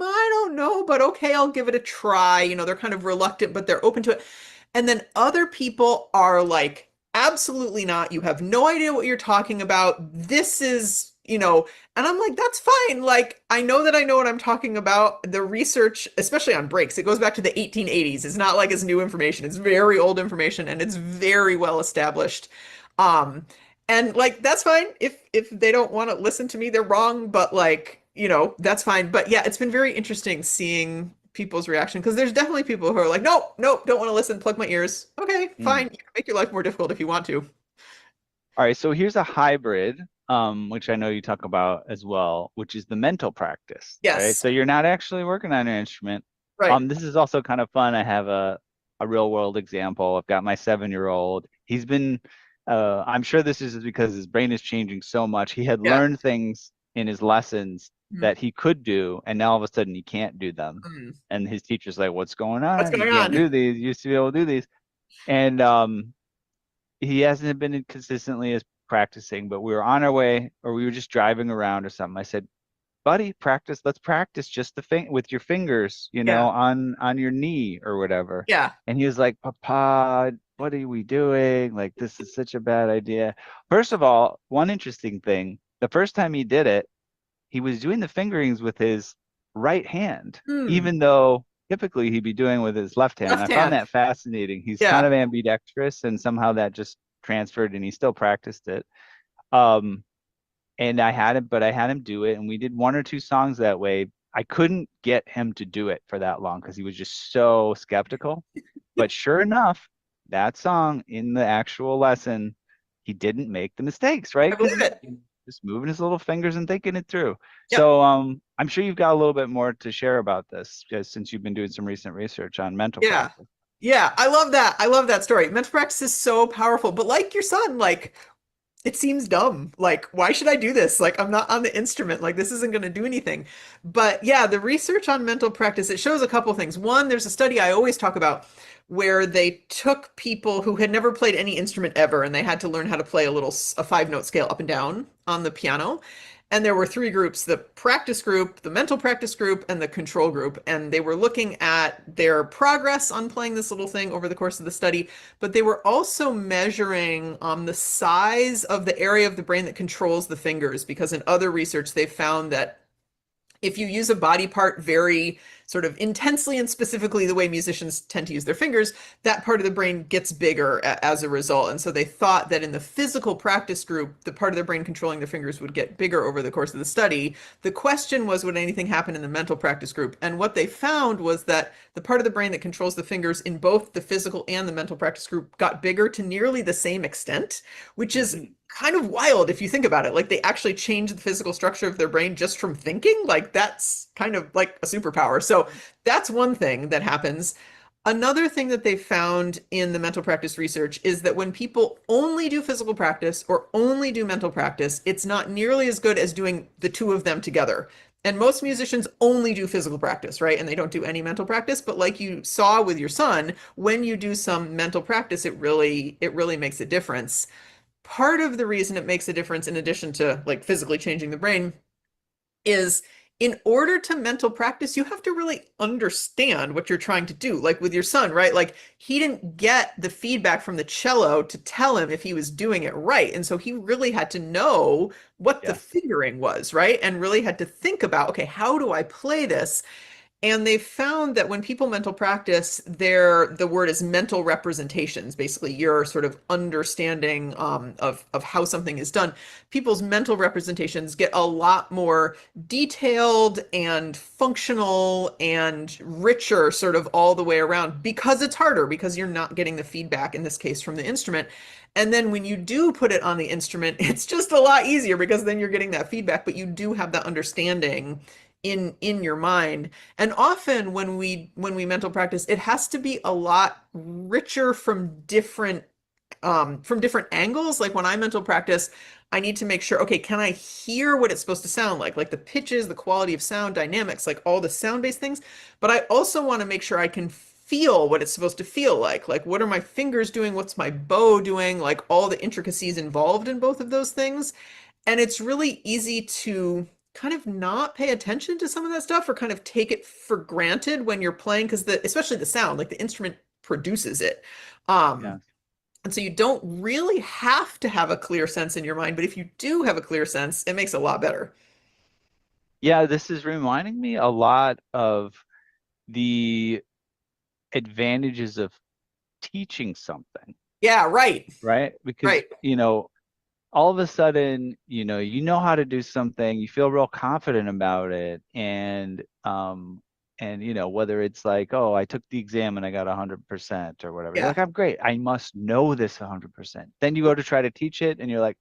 I don't know, but okay, I'll give it a try. They're kind of reluctant, but they're open to it. And then other people are like, absolutely not. You have no idea what you're talking about. This is, and I'm like, that's fine. Like, I know that I know what I'm talking about. The research, especially on breaks, it goes back to the 1880s. It's not like it's new information. It's very old information and it's very well established. Um, and like that's fine. If they don't want to listen to me, they're wrong, but like, that's fine. But yeah, it's been very interesting seeing people's reaction because there's definitely people who are like, "Nope, nope, don't want to listen, plug my ears." Okay, fine. Mm. You can make your life more difficult if you want to. All right. So here's a hybrid, which I know you talk about as well, which is the mental practice, right? Yes. So you're not actually working on an instrument. Right. This is also kind of fun. I have a real world example. I've got my 7-year-old. I'm sure this is because his brain is changing so much. He had Yeah. learned things in his lessons Mhm. that he could do, and now all of a sudden he can't do them. Mhm. And his teacher's like, "What's going What's on? You going can't on? do these. You used to be able to do these." And he hasn't been consistently as practicing, but we were on our way, or we were just driving around or something. I said, "Buddy, practice. Let's practice just the thing with your fingers, Yeah. on your knee or whatever." Yeah. And he was like, "Papa, what are we doing? Like, this is such a bad idea." First of all, one interesting thing, the first time he did it, he was doing the fingerings with his right hand, Hmm. even though typically he'd be doing with his left hand. Left I found hand. that fascinating. He's kind Yeah. of ambidextrous, and somehow that just transferred, and he still practiced it. Um, and I had him do it, and we did one or two songs that way. I couldn't get him to do it for that long because he was just so skeptical. But sure enough, that song in the actual lesson, he didn't make the mistakes, right? I Because believe he's it. just moving his little fingers and thinking it through. Yep. So I'm sure you've got a little bit more to share about this, just since you've been doing some recent research on mental Yeah. practice. Yeah. I love that. I love that story. Mental practice is so powerful. But like your son, like it seems dumb. Like, why should I do this? Like, I'm not on the instrument. Like, this isn't going to do anything. But yeah, the research on mental practice, it shows a couple things. One, there's a study I always talk about where they took people who had never played any instrument ever and they had to learn how to play a 5 note scale up and down on the piano. And there were three groups, the practice group, the mental practice group, and the control group. And they were looking at their progress on playing this little thing over the course of the study, but they were also measuring the size of the area of the brain that controls the fingers, because in other research, they found that if you use a body part very sort of intensely and specifically the way musicians tend to use their fingers, that part of the brain gets bigger as a result. And so they thought that in the physical practice group, the part of the brain controlling their fingers would get bigger over the course of the study. The question was, would anything happen in the mental practice group? And what they found was that the part of the brain that controls the fingers in both the physical and the mental practice group got bigger to nearly the same extent, which is kind of wild if you think about it. Like they actually changed the physical structure of their brain just from thinking. Like that's kind of like a superpower. So that's one thing that happens. Another thing that they found in the mental practice research is that when people only do physical practice or only do mental practice, it's not nearly as good as doing the two of them together. And most musicians only do physical practice, right? And they don't do any mental practice. But like you saw with your son, when you do some mental practice, it really makes a difference. Part of the reason it makes a difference, in addition to like physically changing the brain, is in order to mental practice, you have to really understand what you're trying to do. Like with your son, right? Like he didn't get the feedback from the cello to tell him if he was doing it right. And so he really had to know what the Yeah. fingering was, right? And really had to think about, okay, how do I play this? And they found that when people mental practice, the word is mental representations, basically your sort of understanding of how something is done. People's mental representations get a lot more detailed and functional and richer sort of all the way around because it's harder, because you're not getting the feedback, in this case, from the instrument. And then when you do put it on the instrument, it's just a lot easier because then you're getting that feedback, but you do have that understanding in your mind. And often when we mental practice, it has to be a lot richer from different angles. Like when I mental practice, I need to make sure, okay, can I hear what it's supposed to sound like the pitches, the quality of sound, dynamics, like all the sound-based things. But I also want to make sure I can feel what it's supposed to feel like what are my fingers doing, what's my bow doing, like all the intricacies involved in both of those things. And it's really easy to kind of not pay attention to some of that stuff or kind of take it for granted when you're playing, because especially the sound, like the instrument produces it. Yeah. And so you don't really have to have a clear sense in your mind, but if you do have a clear sense, it makes it a lot better. Yeah, this is reminding me a lot of the advantages of teaching something, Yeah, right. right? Because, Right. all of a sudden, you know how to do something, you feel real confident about it, and whether it's like, oh, I took the exam and I got 100% or whatever. You're Yeah. like, I'm great. I must know this 100%. Then you go to try to teach it and you're like,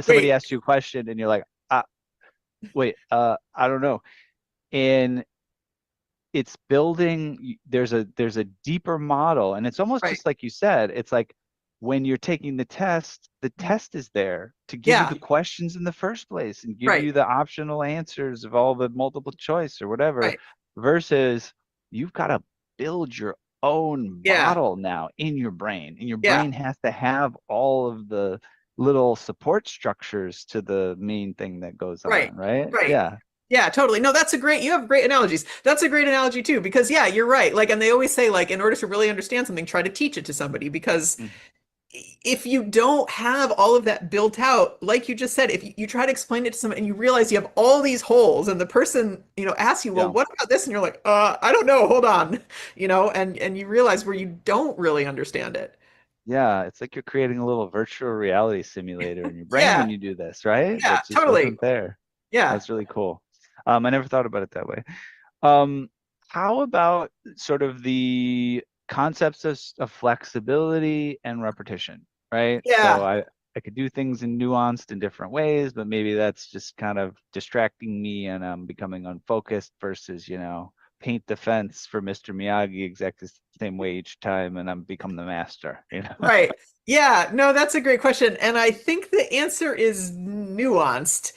somebody Wait. asks you a question and you're like, wait, I don't know. And it's building, there's a deeper model, and it's almost Right. just like you said, it's like when you're taking the test is there to give you Yeah. the questions in the first place and give Right. you the optional answers of all the multiple choice or whatever, Right. versus you've got to build your own Yeah. model now in your brain, and your Yeah. brain has to have all of the little support structures to the main thing that goes Right. on, right? Right. Yeah. Yeah, totally. No, you have great analogies. That's a great analogy too, because yeah, you're right. Like, and they always say, like, in order to really understand something, try to teach it to somebody, because if you don't have all of that built out, like you just said, if you try to explain it to someone and you realize you have all these holes, and the person, asks you, well, Yeah. what about this? And you're like, I don't know, hold on, and you realize where you don't really understand it. Yeah, it's like you're creating a little virtual reality simulator in your brain Yeah, when you do this, right? yeah, That just totally. wasn't there. Yeah. That's really cool. I never thought about it that way. Um, how about sort of the concepts of flexibility and repetition, right? So Yeah. I could do things in nuanced and different ways, but maybe that's just kind of distracting me and I'm becoming unfocused versus, paint the fence for Mr. Miyagi exactly the same way each time and I'm become the master, you know? Right. Yeah, no, that's a great question. And I think the answer is nuanced.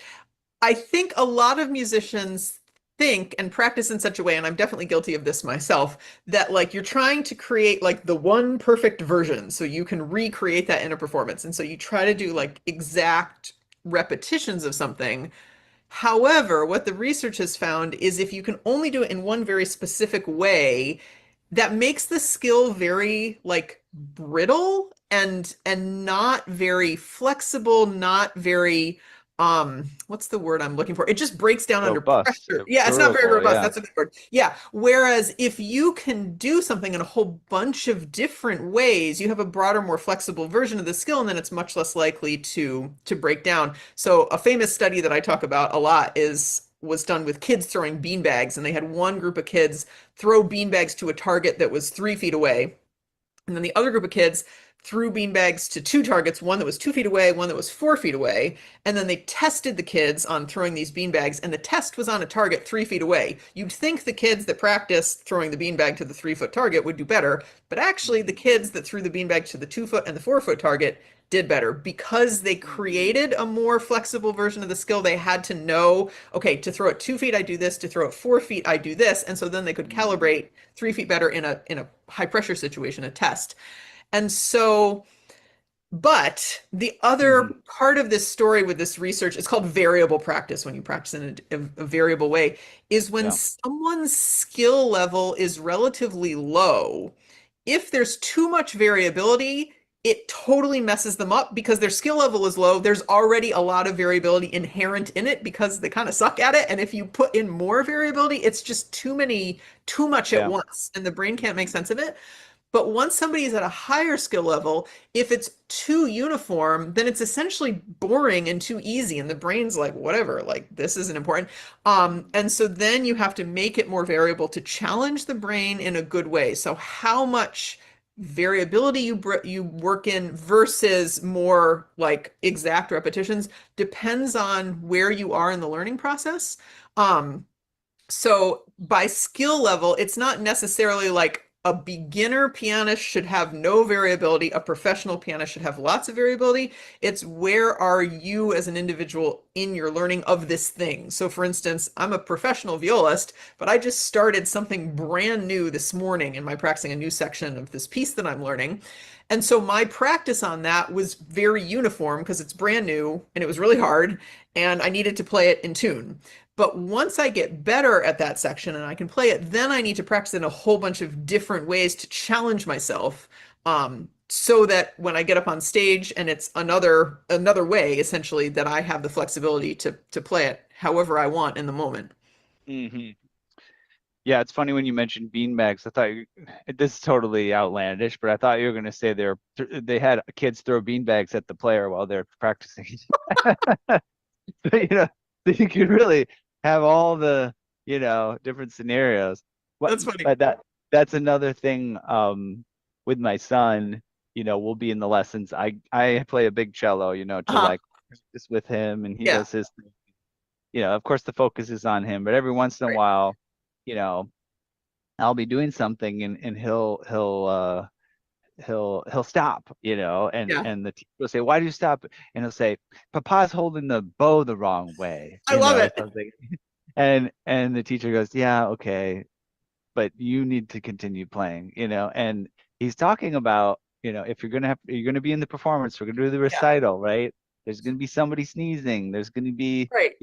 I think a lot of musicians think and practice in such a way, and I'm definitely guilty of this myself, that like you're trying to create like the one perfect version so you can recreate that in a performance. And so you try to do like exact repetitions of something. However, what the research has found is if you can only do it in one very specific way, that makes the skill very like brittle and not very flexible, not very what's the word I'm looking for? It just breaks down under Robust, pressure. Yeah, it's not very durable, robust. yeah. That's a good word. Yeah. Whereas if you can do something in a whole bunch of different ways, you have a broader, more flexible version of the skill, and then it's much less likely to break down. So a famous study that I talk about a lot is was done with kids throwing beanbags, and they had one group of kids throw beanbags to a target that was 3 feet away. And then the other group of kids threw beanbags to two targets, one that was 2 feet away, one that was 4 feet away. And then they tested the kids on throwing these beanbags, and the test was on a target 3 feet away. You'd think the kids that practiced throwing the beanbag to the 3 foot target would do better, but actually the kids that threw the beanbag to the 2 foot and the 4 foot target did better because they created a more flexible version of the skill. They had to know, okay, to throw it 2 feet, I do this, to throw it 4 feet, I do this. And so then they could Mm-hmm. calibrate 3 feet better in a high pressure situation, a test. And so, but the other Mm-hmm. part of this story with this research, it's called variable practice when you practice in a variable way, is when Yeah. someone's skill level is relatively low. If there's too much variability, it totally messes them up because their skill level is low. There's already a lot of variability inherent in it because they kind of suck at it. And if you put in more variability, it's just too much at Yeah. once, and the brain can't make sense of it. But once somebody is at a higher skill level, if it's too uniform, then it's essentially boring and too easy. And the brain's like, whatever, like this isn't important. And so then you have to make it more variable to challenge the brain in a good way. So how much variability you work in versus more like exact repetitions depends on where you are in the learning process. Um, so by skill level, it's not necessarily like a beginner pianist should have no variability, a professional pianist should have lots of variability. It's where are you as an individual in your learning of this thing. So for instance, I'm a professional violist, but I just started something brand new this morning in my practicing a new section of this piece that I'm learning. And so my practice on that was very uniform because it's brand new and it was really hard and I needed to play it in tune. But once I get better at that section and I can play it, then I need to practice in a whole bunch of different ways to challenge myself. So that when I get up on stage and it's another way, essentially, that I have the flexibility to play it however I want in the moment. Mm-hmm. Yeah, it's funny when you mentioned beanbags. I thought this is totally outlandish, but I thought you were going to say they had kids throw beanbags at the player while they're practicing. So, so you could really have all the, different scenarios. What, That's funny. but that's another thing with my son, we'll be in the lessons. I play a big cello, to Uh-huh. like practice with him and he Yeah. does his thing. Of course the focus is on him, but every once in a Right. while, you know, I'll be doing something and he'll stop, and Yeah. and the teacher will say, "Why do you stop?" And he'll say, "Papa's holding the bow the wrong way," I love or it. something. And the teacher goes, "Yeah, okay, but you need to continue playing," and he's talking about, if you're gonna be in the performance, we're gonna do the Yeah. recital, right? There's gonna be somebody sneezing, there's gonna be, Right.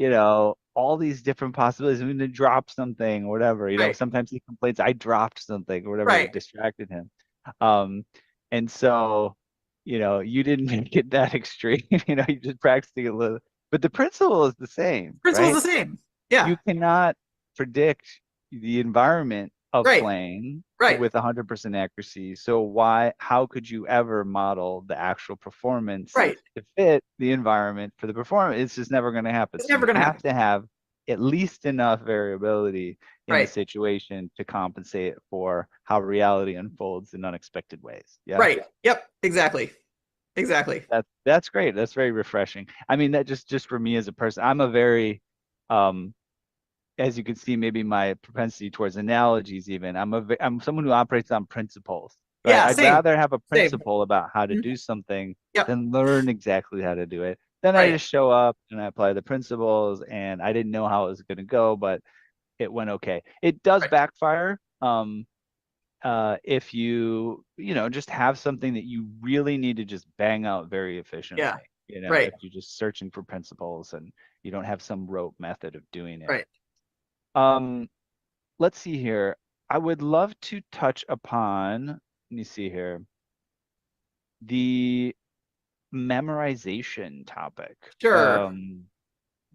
all these different possibilities. I'm gonna drop something or whatever, Right. sometimes he complains I dropped something or whatever that Right. distracted him. Um, and so you didn't make it that extreme. You just practicing a little, but the principle is the same, Principle's right? the same. Yeah. You cannot predict the environment of Right. playing Right. with 100% accuracy. So how could you ever model the actual performance Right. to fit the environment for the performance? It's just never going to happen. It's So never you going to have happen. to have at least enough variability in the Right. situation to compensate for how reality unfolds in unexpected ways. Yeah. Right. Yep. Exactly. Exactly. That's great. That's very refreshing. I mean, that just for me as a person, I'm a very um as you can see, maybe my propensity towards analogies, even I'm someone who operates on principles, right? Yeah. I'd Same. rather have a Same. principle about how to Mhm. do something Yep. than learn exactly how to do it. Then I Right. just show up and I apply the principles, and I didn't know how it was going to go, but it went okay. It does Right. backfire. If just have something that you really need to just bang out very Yeah. efficiently, Right. if you're just searching for principles and you don't have some rote method of doing it. Right. Um, let's see here. I would love to touch upon, let me see here, the memorization topic. Sure.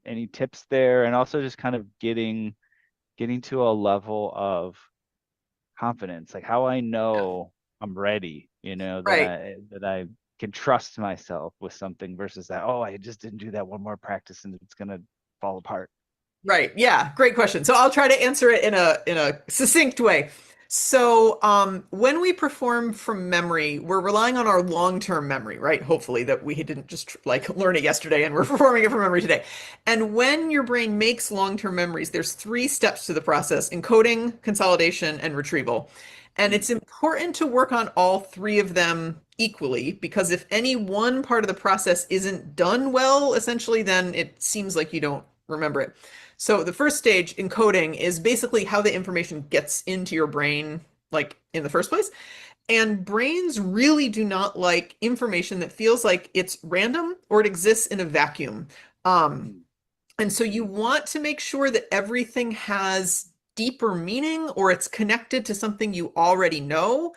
Any tips there? And also just kind of getting to a level of confidence, like how I Yeah. know I'm ready, that Right. I can trust myself with something versus that, oh, I just didn't do that one more practice and it's gonna fall apart. Right. Yeah. Great question. So I'll try to answer it in a succinct way. So when we perform from memory, we're relying on our long-term memory, right? Hopefully that we didn't just like learn it yesterday and we're performing it from memory today. And when your brain makes long-term memories, there's three steps to the process: encoding, consolidation, and retrieval. And Mm, it's important to work on all three of them equally, because if any one part of the process isn't done well, essentially, then it seems like you don't remember it. So the first stage, encoding, is basically how the information gets into your brain, like in the first place. And brains really do not like information that feels like it's random or it exists in a vacuum. Um, mm, and so you want to make sure that everything has deeper meaning or it's connected to something you already know,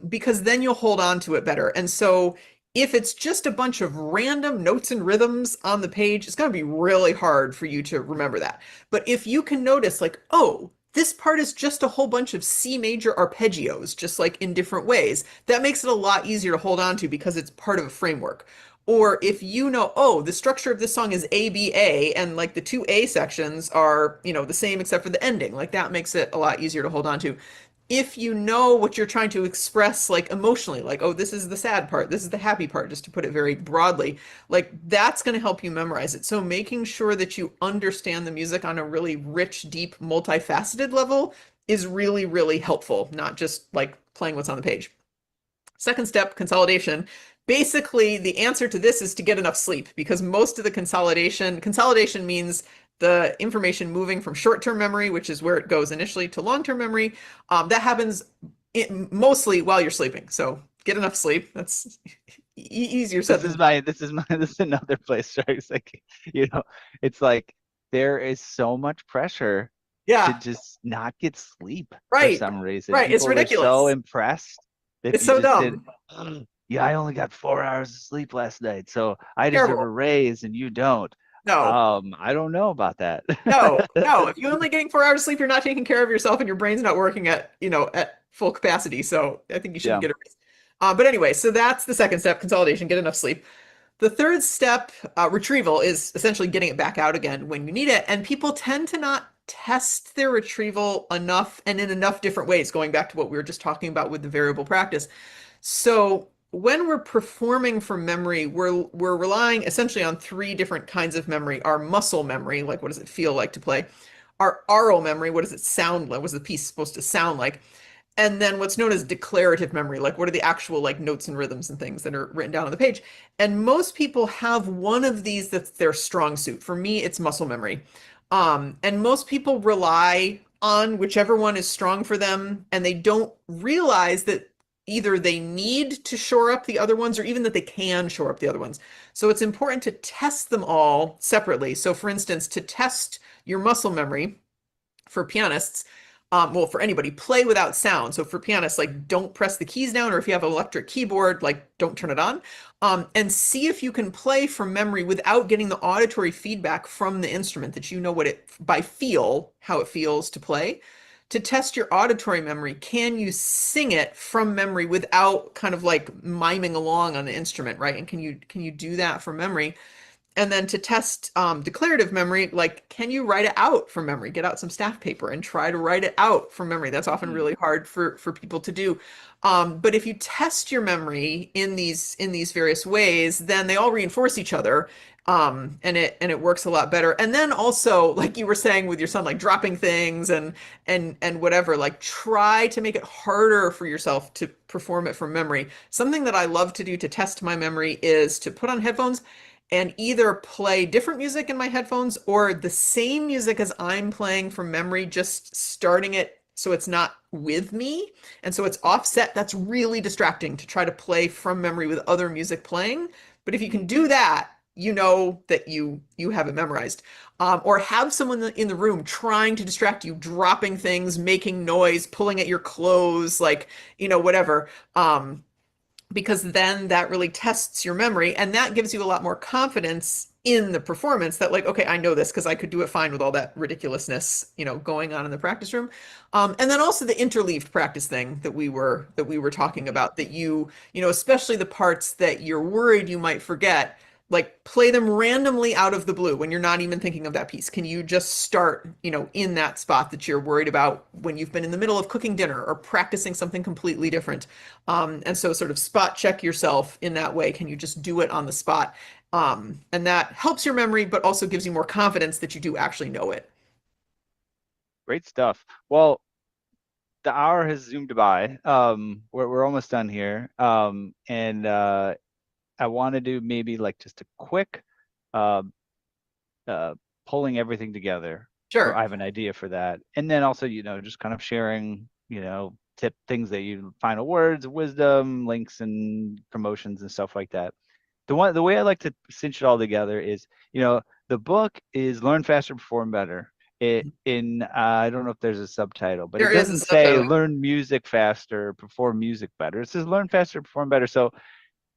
because then you'll hold on to it better. And so if it's just a bunch of random notes and rhythms on the page, it's going to be really hard for you to remember that. But if you can notice, like, oh, this part is just a whole bunch of C major arpeggios, just like in different ways, that makes it a lot easier to hold on to because it's part of a framework. Or if you know, oh, the structure of this song is ABA and like the two A sections are, the same except for the ending, like that makes it a lot easier to hold on to. If you know what you're trying to express, like emotionally, like, oh, this is the sad part, this is the happy part, just to put it very broadly, like that's going to help you memorize it. So making sure that you understand the music on a really rich, deep, multifaceted level is really, really helpful, not just like playing what's on the page. Second step, consolidation. Basically, the answer to this is to get enough sleep, because most of the consolidation means the information moving from short-term memory, which is where it goes initially, to long-term memory. That happens mostly while you're sleeping. So get enough sleep. That's easier said than done. this is another place where it's like, you know, it's like there is so much pressure to Yeah, just not get sleep for right, some reason. right. It's People are so ridiculous. impressed if It's you so just said, dumb. "Oh, yeah, I only got 4 hours of sleep last night, so I deserve a Terrible. raise and you don't." No. I don't know about that. No, no. If you're only getting 4 hours of sleep, you're not taking care of yourself and your brain's not working at, at full capacity. So I think you shouldn't Yeah. get a raise. But anyway, so that's the second step, consolidation, get enough sleep. The third step, retrieval, is essentially getting it back out again when you need it. And people tend to not test their retrieval enough and in enough different ways, going back to what we were just talking about with the variable practice. So when we're performing from memory, we're relying essentially on three different kinds of memory: our muscle memory, like what does it feel like to play; our aural memory, what does it sound like, what's the piece supposed to sound like; and then what's known as declarative memory, like what are the actual like notes and rhythms and things that are written down on the page. And most people have one of these that's their strong suit. For me, it's muscle memory. And most people rely on whichever one is strong for them, and they don't realize that either they need to shore up the other ones or even that they can shore up the other ones. So it's important to test them all separately. So for instance, to test your muscle memory for pianists, well, for anybody, play without sound. So for pianists, like don't press the keys down, or if you have an electric keyboard, like don't turn it on. And see if you can play from memory without getting the auditory feedback from the instrument, that you know what it by feel, how it feels to play. To test your auditory memory, can you sing it from memory without kind of like miming along on the instrument, right? And can you do that from memory? And then to test declarative memory, like, can you write it out from memory? Get out some staff paper and try to write it out from memory. That's often Mm. really hard for people to do. But if you test your memory in these various ways, then they all reinforce each other, and it works a lot better. And then also, like you were saying with your son, like dropping things and whatever, like try to make it harder for yourself to perform it from memory. Something that I love to do to test my memory is to put on headphones and either play different music in my headphones or the same music as I'm playing from memory, just starting it so it's not with me. And so it's offset. That's really distracting to try to play from memory with other music playing. But if you can do that, you know that you have it memorized. Or have someone in the room trying to distract you, dropping things, making noise, pulling at your clothes, like, whatever. Because then that really tests your memory, and that gives you a lot more confidence in the performance, that like, okay, I know this because I could do it fine with all that ridiculousness, going on in the practice room. And then also the interleaved practice thing that we were talking Mhm. about, that especially the parts that you're worried you might forget, like play them randomly out of the blue when you're not even thinking of that piece. Can you just start, in that spot that you're worried about when you've been in the middle of cooking dinner or practicing something completely different? And so sort of spot check yourself in that way. Can you just do it on the spot? And that helps your memory, but also gives you more confidence that you do actually know it. Great stuff. Well, the hour has zoomed by. We're almost done here. And I want to do maybe like just a quick uh, uh, pulling everything together. For I Sure. have an idea for that, and then also just kind of sharing tip things that you final words, wisdom, links, and promotions and stuff like that. The way I like to cinch it all together is the book is Learn Faster, Perform Better. I don't know if there's a subtitle, but it There is a doesn't say subtitle. learn music faster, perform music better. It says learn faster, perform better. So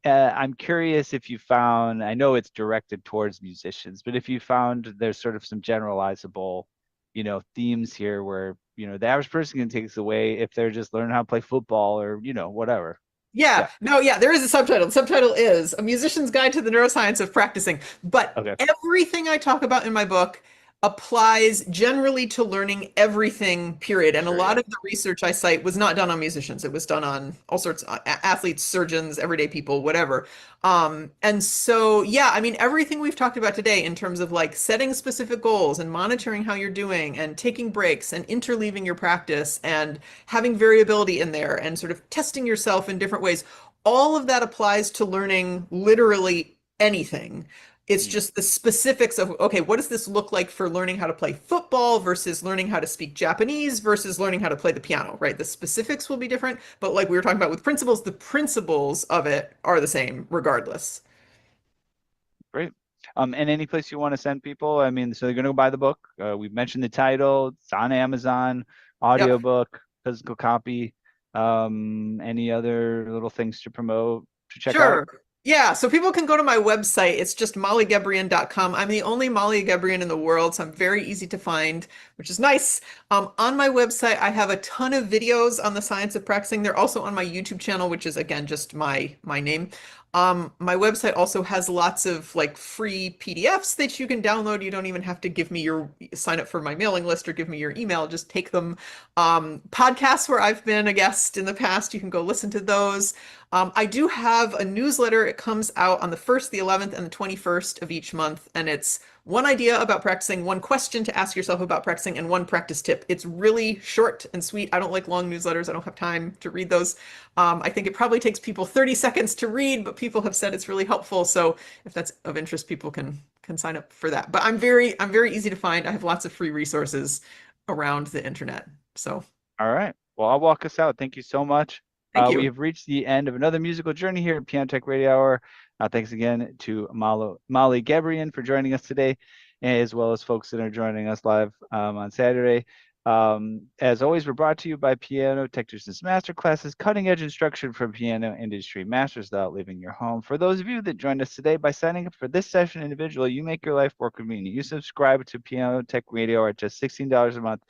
I'm curious if you found, I know it's directed towards musicians, but if you found there's sort of some generalizable, themes here where, the average person can take this away if they're just learning how to play football or, whatever. Yeah, Yeah. no, yeah, there is a subtitle. The subtitle is A Musician's Guide to the Neuroscience of Practicing. But Okay. everything I talk about in my book applies generally to learning everything, period. And a Sure. lot Yeah. of the research I cite was not done on musicians. It was done on all sorts of athletes, surgeons, everyday people, whatever. And so, yeah, I mean, everything we've talked about today in terms of like setting specific goals and monitoring how you're doing and taking breaks and interleaving your practice and having variability in there and sort of testing yourself in different ways. All of that applies to learning literally anything. It's Mm. just the specifics of, okay, what does this look like for learning how to play football versus learning how to speak Japanese versus learning how to play the piano, right? The specifics will be different, but like we were talking about with principles, the principles of it are the same regardless. Great. And any place you want to send people? I mean, so they're going to go buy the book. We've mentioned the title. It's on Amazon, Yep. audiobook, physical copy. Any other little things to promote to check out? Sure. Yeah, so people can go to my website. It's just mollygebrian.com. I'm the only Molly Gebrian in the world, so I'm very easy to find, which is nice. On my website, I have a ton of videos on the science of practicing. They're also on my YouTube channel, which is again just my name. My website also has lots of like free PDFs that you can download. You don't even have to give me your sign up for my mailing list or give me your email. Just take them. Podcasts where I've been a guest in the past, you can go listen to those. I do have a newsletter. It comes out on the 1st, the 11th, and the 21st of each month. And it's one idea about practicing, one question to ask yourself about practicing, and one practice tip. It's really short and sweet. I don't like long newsletters. I don't have time to read those. I think it probably takes people 30 seconds to read, but people have said it's really helpful. So if that's of interest, people can sign up for that. But I'm very easy to find. I have lots of free resources around the internet. So All right. Well, I'll walk us out. Thank you so much. thank We you. have reached the end of another musical journey here at Piano Tech Radio Hour. Thanks again to Molly Gebrian for joining us today, as well as folks that are joining us live on Saturday. As always, we're brought to you by Piano Technicians Masterclasses, cutting edge instruction from piano industry masters without leaving your home. For those of you that joined us today, by signing up for this session individually, you make your life more convenient. You subscribe to Piano Tech Radio at just $16 a month.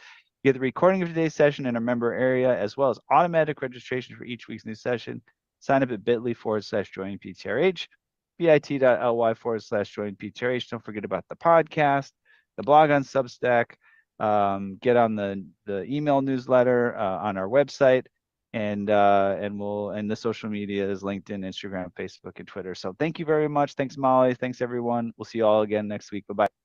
You get the recording of today's session in a member area, as well as automatic registration for each week's new session. Sign up at bit.ly/join PTRH, bit.ly/join PTRH. Don't forget about the podcast, the blog on Substack. Get on the email newsletter on our website, and the social media is LinkedIn, Instagram, Facebook, and Twitter. So thank you very much. Thanks, Molly. Thanks, everyone. We'll see you all again next week. Bye-bye.